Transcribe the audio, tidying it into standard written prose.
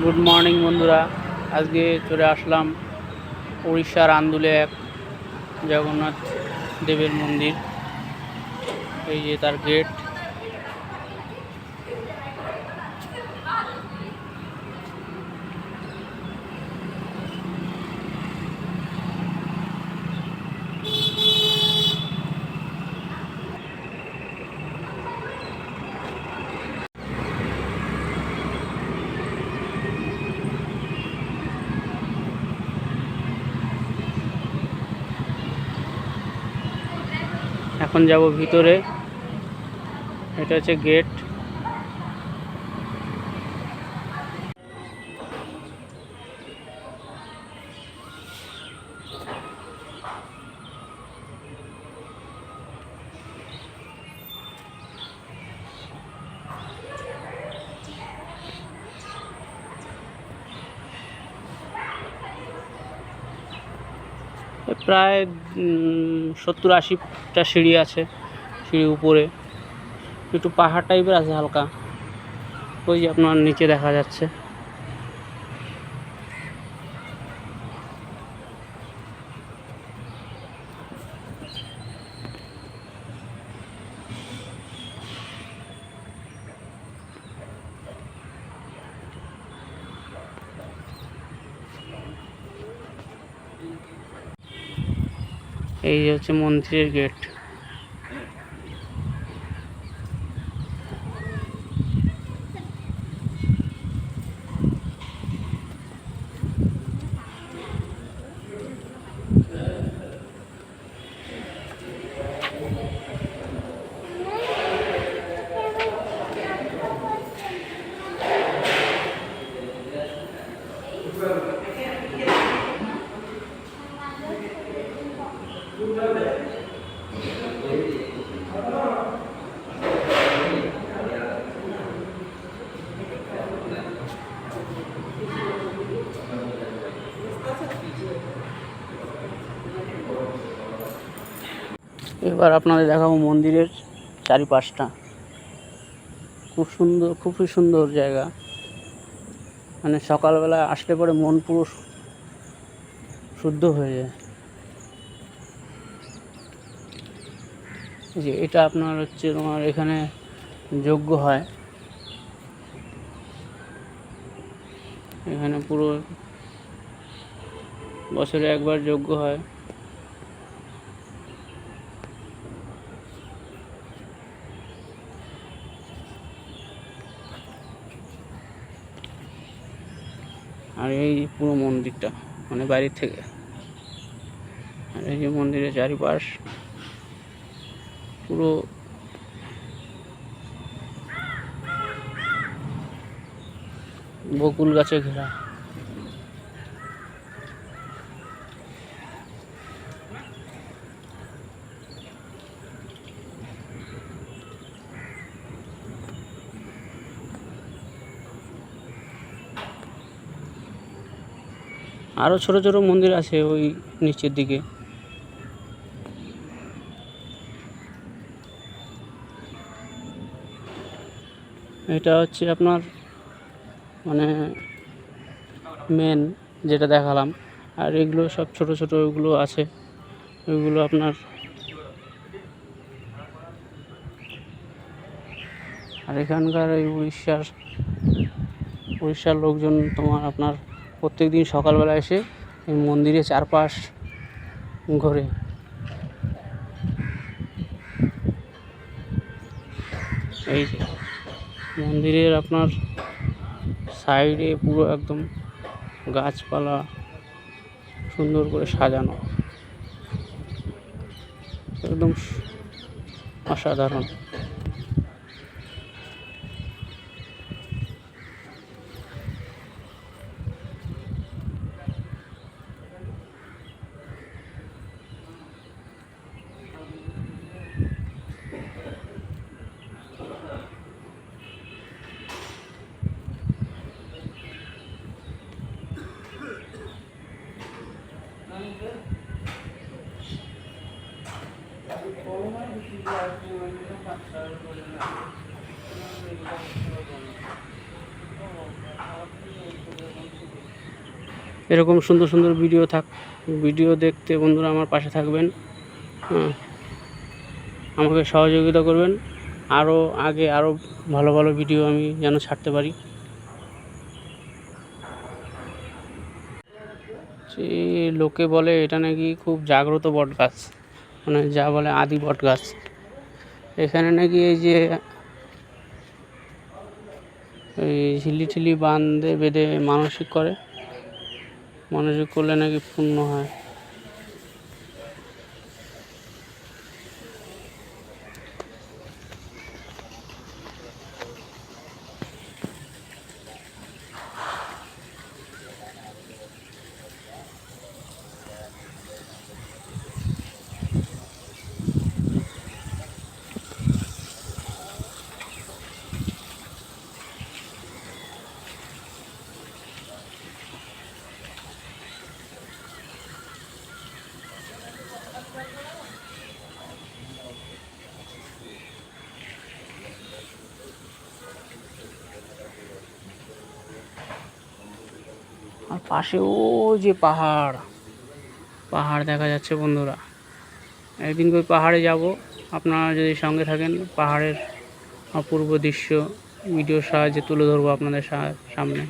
Good morning বন্ধুরা, আজকে চলে আসলাম উড়িষ্যার আন্দুলে এক জগন্নাথ দেবের মন্দির। এই যে তার গেট। এখন যাব ভিতরে। এটা হচ্ছে গেট। প্রায় 70-80টা সিঁড়ি আছে। সিঁড়ি উপরে একটু পাহাড় টাইপের আছে হালকা। ওই যে আপনার নিচে দেখা যাচ্ছে। এই যে হচ্ছে মন্দিরের গেট। এবার আপনাদের দেখাবো মন্দিরের চারিপাশটা। খুবই সুন্দর জায়গা। মানে সকালবেলা আসলে পরে মন পুরো শুদ্ধ হয়ে যায়। যে এটা আপনার হচ্ছে তোমার এখানে যজ্ঞ হয়। এখানে পুরো বছরে একবার যজ্ঞ হয়। আর এই পুরো মন্দিরটা মানে বাইরের থেকে। আর এই যে মন্দিরের চারিপাশ পুরো বকুল গাছে ঘেরা। আরো ছোট ছোট মন্দির আছে ওই নিচের দিকে। এটা হচ্ছে আপনার মানে মেন যেটা দেখালাম। আর এগুলো সব ছোট ছোট ওইগুলো আছে। ওইগুলো আপনার আর এখানকার এই উড়িষ্যার লোকজন তোমার আপনার প্রত্যেক দিন সকালবেলা এসে এই মন্দিরের চারপাশ ঘোরে। এই মন্দিরের আপনার সাইডে পুরো একদম গাছপালা সুন্দর করে সাজানো, একদম অসাধারণ। এরকম সুন্দর সুন্দর ভিডিও দেখতে বন্ধুরা আমার পাশে থাকবেন। আমাকে সহযোগিতা করবেন, আরও ভালো ভালো ভিডিও আমি যেন ছাড়তে পারি। যে লোকে বলে এটা নাকি খুব জাগ্রত বট গাছ, মানে যা বলে আদি বট গাছ। এখানে নাকি এই যে এই ঝিল্লি বেঁধে মানসিক করলে নাকি পূর্ণ হয়। আর পাশে ও যে পাহাড় দেখা যাচ্ছে বন্ধুরা। একদিন ওই পাহাড়ে যাব, আপনারা যদি সঙ্গে থাকেন পাহাড়ের অপূর্ব দৃশ্য ভিডিওর সাহায্যে তুলে ধরবো আপনাদের সামনে।